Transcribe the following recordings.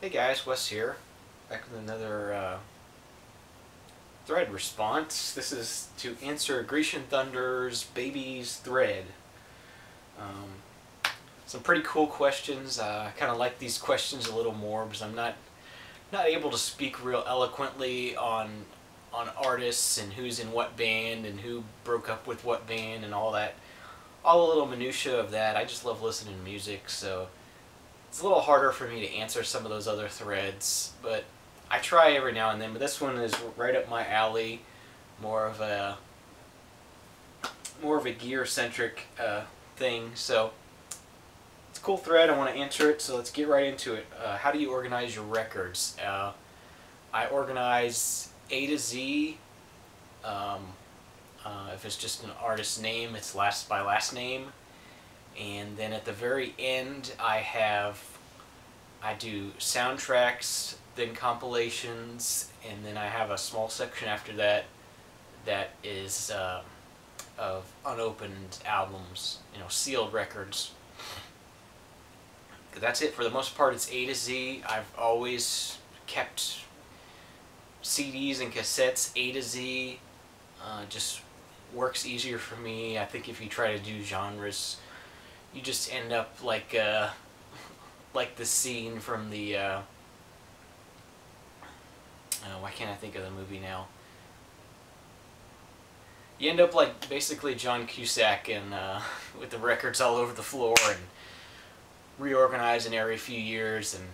Hey guys, Wes here, back with another thread response. This is to answer Grecianthunder's Baby's thread. Some pretty cool questions. I kind of like these questions a little more because I'm not able to speak real eloquently on artists and who's in what band and who broke up with what band and all that, all the little minutia of that. I just love listening to music, so it's a little harder for me to answer some of those other threads, but I try every now and then. But this one is right up my alley, more of a gear-centric thing. So it's a cool thread. I want to answer it, so let's get right into it. How do you organize your records? I organize A to Z. If it's just an artist's name, it's by last name. And then at the very end, I do soundtracks, then compilations, and then I have a small section after that that is of unopened albums, sealed records. That's it for the most part. It's A to Z. I've always kept CDs and cassettes A to Z. Just works easier for me. I think if you try to do genres, you just end up like the scene from the why can't I think of the movie now? You end up like basically John Cusack and with the records all over the floor and reorganizing every few years, and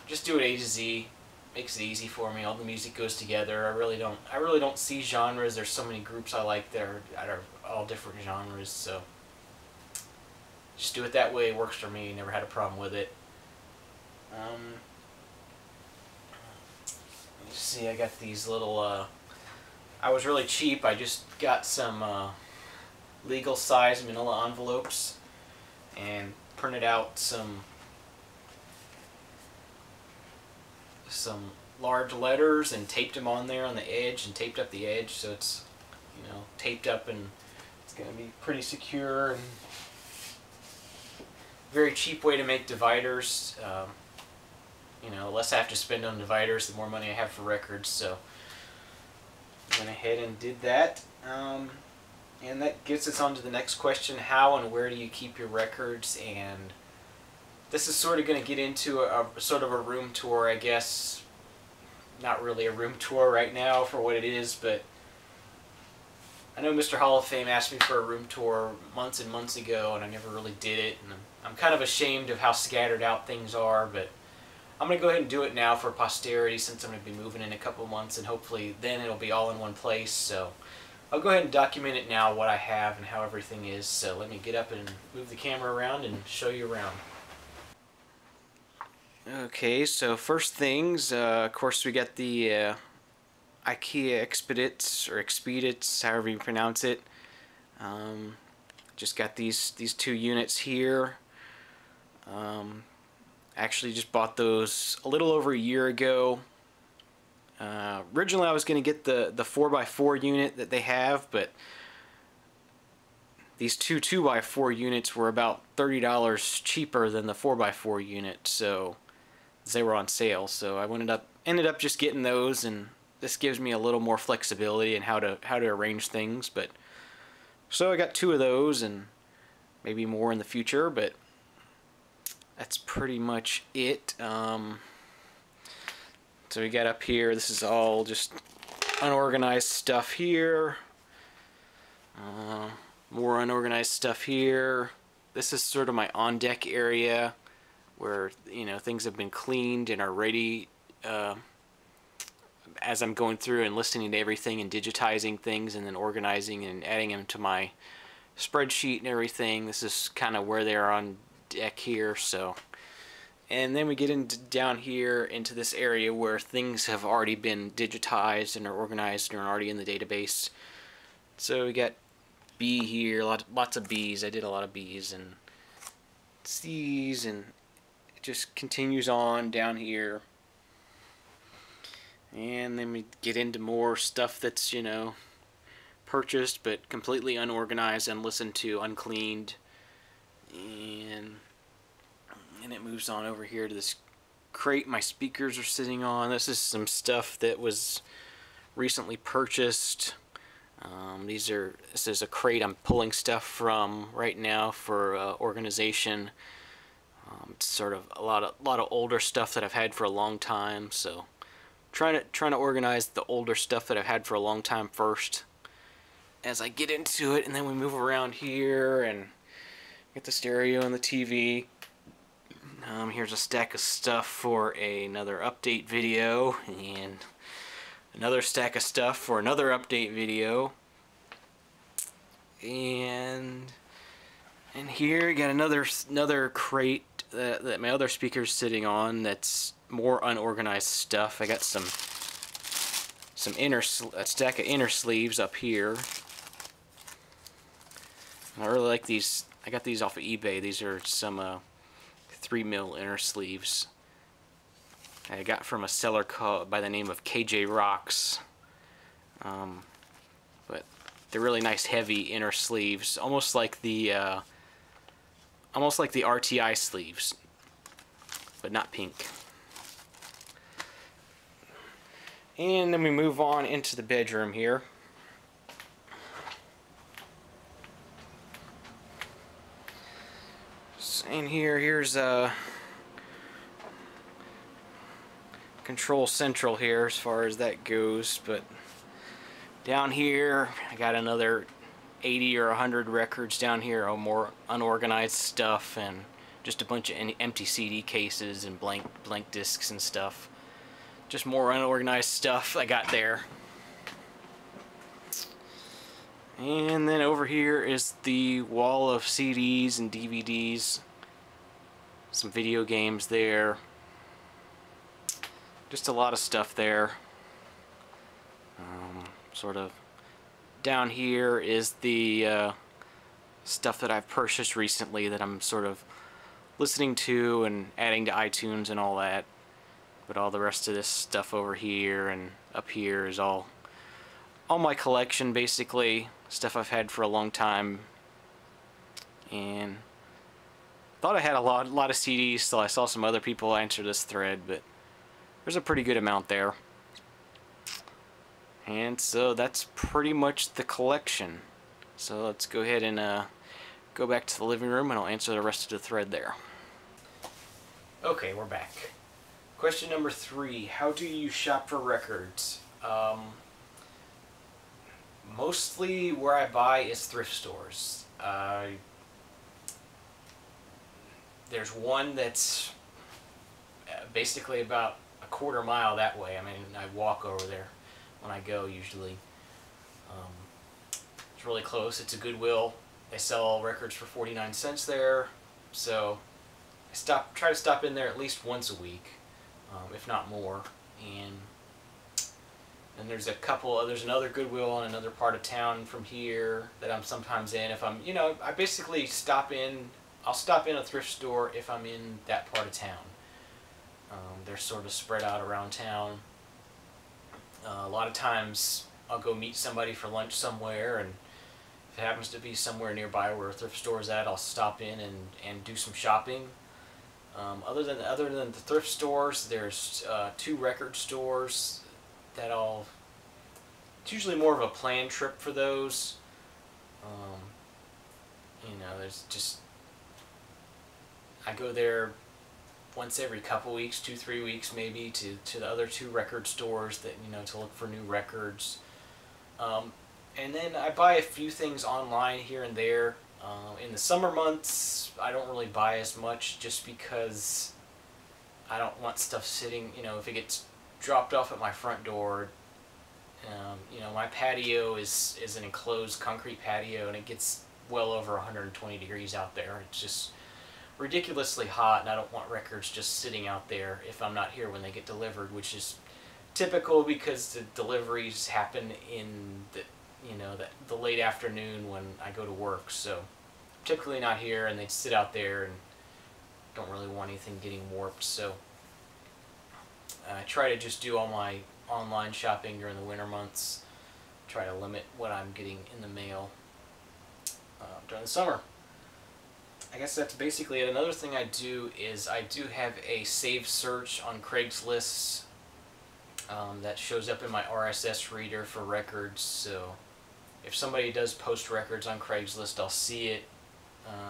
just do it A to Z. Makes it easy for me. All the music goes together. I really don't see genres. There's so many groups I like that are all different genres, so just do it that way. It works for me. Never had a problem with it. Let's see, I got these little, I was really cheap. I just got some legal size manila envelopes and printed out some large letters and taped them on there on the edge and taped up the edge so it's, taped up and it's going to be pretty secure. And very cheap way to make dividers. The less I have to spend on dividers, the more money I have for records. So I went ahead and did that. And that gets us on to the next question: how and where do you keep your records? And this is sort of going to get into a sort of a room tour, I guess. Not really a room tour right now for what it is, but I know Mr. Hall of Fame asked me for a room tour months and months ago, and I never really did it. And I'm kind of ashamed of how scattered out things are, but I'm going to go ahead and do it now for posterity since I'm going to be moving in a couple months, and hopefully then it'll be all in one place. So I'll go ahead and document it now, what I have and how everything is. So let me get up and move the camera around and show you around. Okay, so first things, of course we got the IKEA Expedits, or Expedits, however you pronounce it. Just got these two units here. Actually just bought those a little over a year ago. Originally I was going to get the 4x4 unit that they have, but these two 2x4 units were about $30 cheaper than the 4x4 unit, so they were on sale. So I ended up just getting those, and this gives me a little more flexibility in how to arrange things. But so I got two of those, and maybe more in the future, but that's pretty much it. So we got up here, this is all just unorganized stuff here. More unorganized stuff here. This is sort of my on-deck area where things have been cleaned and are ready as I'm going through and listening to everything and digitizing things and then organizing and adding them to my spreadsheet and everything. This is kind of where they are on deck here. So, and then we get into down here into this area where things have already been digitized and are organized and are already in the database. So we got B here, lots of B's. I did a lot of B's and C's, and it just continues on down here. And then we get into more stuff that's, purchased but completely unorganized, unlistened to, uncleaned. And it moves on over here to this crate my speakers are sitting on. This is some stuff that was recently purchased. This is a crate I'm pulling stuff from right now for organization. It's sort of a lot of older stuff that I've had for a long time, so trying to organize the older stuff that I've had for a long time first as I get into it, and then we move around here and get the stereo and the TV. Here's a stack of stuff for another update video, and another stack of stuff for another update video. And here you got another crate that my other speaker's sitting on that's more unorganized stuff. I got a stack of inner sleeves up here. I really like these. I got these off of eBay. These are some 3mm inner sleeves I got from a seller called by the name of KJ Rocks. But they're really nice, heavy inner sleeves, almost like the RTI sleeves, but not pink. And then we move on into the bedroom here. And here's Control Central here as far as that goes, but down here I got another 80 or 100 records down here, all more unorganized stuff, and just a bunch of empty CD cases and blank discs and stuff. Just more unorganized stuff I got there. And then over here is the wall of CDs and DVDs. Some video games there. Just a lot of stuff there. Sort of down here is the stuff that I've purchased recently that I'm sort of listening to and adding to iTunes and all that. But all the rest of this stuff over here and up here is all my collection, basically. Stuff I've had for a long time. And thought I had a lot of CDs, so I saw some other people answer this thread, but there's a pretty good amount there. And so that's pretty much the collection. So let's go ahead and go back to the living room, and I'll answer the rest of the thread there. Okay, we're back. Question number 3. How do you shop for records? Mostly where I buy is thrift stores. There's one that's basically about a quarter mile that way. I mean, I walk over there when I go usually. It's really close. It's a Goodwill. They sell records for 49 cents there, so I try to stop in there at least once a week, if not more. And there's there's another Goodwill in another part of town from here that I'm sometimes in. If I'm, I basically I'll stop in a thrift store if I'm in that part of town. They're sort of spread out around town. A lot of times I'll go meet somebody for lunch somewhere, and if it happens to be somewhere nearby where a thrift store is at, I'll stop in and do some shopping. Other than the thrift stores, there's 2 record stores that it's usually more of a planned trip for those. There's just, I go there once every couple weeks, 2-3 weeks maybe, to the other 2 record stores that, to look for new records. And then I buy a few things online here and there. In the summer months, I don't really buy as much just because I don't want stuff sitting, if it gets dropped off at my front door. My patio is an enclosed concrete patio, and it gets well over 120 degrees out there. It's just ridiculously hot, and I don't want records just sitting out there if I'm not here when they get delivered, which is typical because the deliveries happen in the late afternoon when I go to work. So typically not here, and they sit out there and don't really want anything getting warped. So I try to just do all my online shopping during the winter months. Try to limit what I'm getting in the mail during the summer. I guess that's basically it. Another thing I do is I do have a saved search on Craigslist that shows up in my RSS reader for records. So if somebody does post records on Craigslist, I'll see it.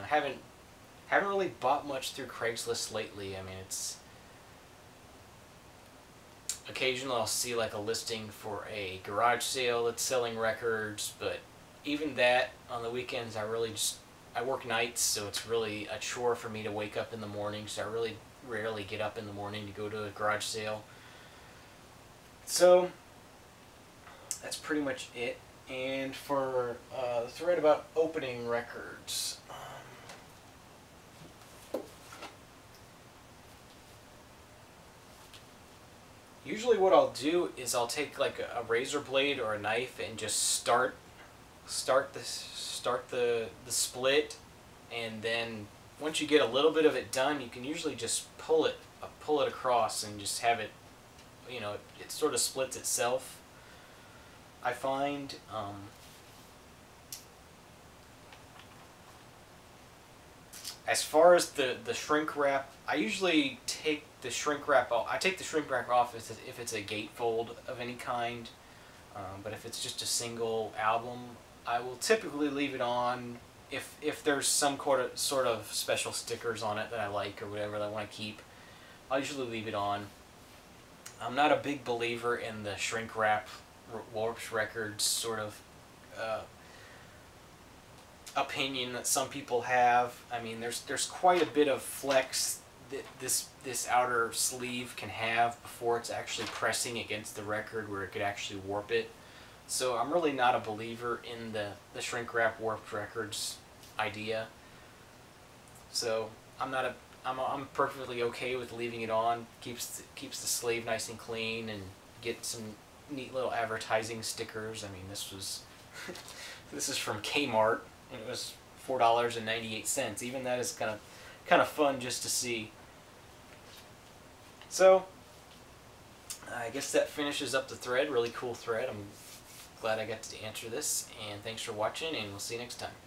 Haven't really bought much through Craigslist lately. I mean, it's occasionally I'll see like a listing for a garage sale that's selling records, but even that on the weekends I work nights, so it's really a chore for me to wake up in the morning, so I really rarely get up in the morning to go to a garage sale. So that's pretty much it. And for the thread about opening records, usually what I'll do is I'll take like a razor blade or a knife and just start the split, and then once you get a little bit of it done, you can usually just pull it across and just have it, you know, it sort of splits itself, I find. As far as the shrink wrap, I usually take the shrink wrap off. I take the shrink wrap off if it's a gatefold of any kind. But if it's just a single album, I will typically leave it on if there's some sort of special stickers on it that I like or whatever that I want to keep. I'll usually leave it on. I'm not a big believer in the shrink wrap Warped Records sort of opinion that some people have. I mean, there's quite a bit of flex that this outer sleeve can have before it's actually pressing against the record where it could actually warp it. So I'm really not a believer in the shrink wrap Warped Records idea. So I'm perfectly okay with leaving it on. Keeps the sleeve nice and clean, and get some neat little advertising stickers. I mean, this is from Kmart, and it was $4.98. Even that is kind of fun just to see. So I guess that finishes up the thread. Really cool thread. I'm glad I got to answer this, and thanks for watching, and we'll see you next time.